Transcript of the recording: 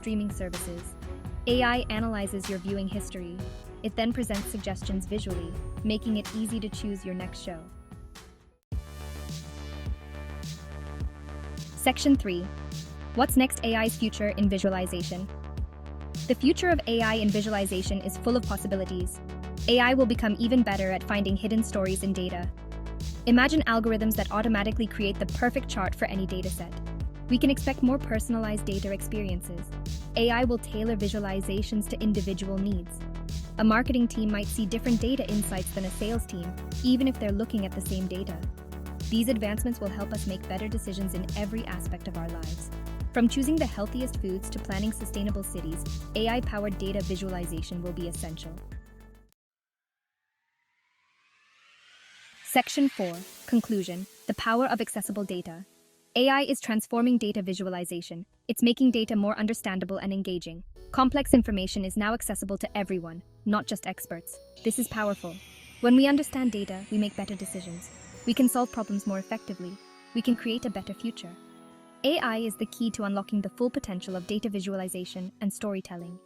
streaming services. AI analyzes your viewing history. It then presents suggestions visually, making it easy to choose your next show. Section 3. What's next? AI's future in visualization. The future of AI in visualization is full of possibilities. AI will become even better at finding hidden stories in data. Imagine algorithms that automatically create the perfect chart for any dataset. We can expect more personalized data experiences. AI will tailor visualizations to individual needs. A marketing team might see different data insights than a sales team, even if they're looking at the same data. These advancements will help us make better decisions in every aspect of our lives. From choosing the healthiest foods to planning sustainable cities, AI-powered data visualization will be essential. Section 4. Conclusion. The power of accessible data. AI is transforming data visualization. It's making data more understandable and engaging. Complex information is now accessible to everyone, not just experts. This is powerful. When we understand data, we make better decisions. We can solve problems more effectively. We can create a better future. AI is the key to unlocking the full potential of data visualization and storytelling.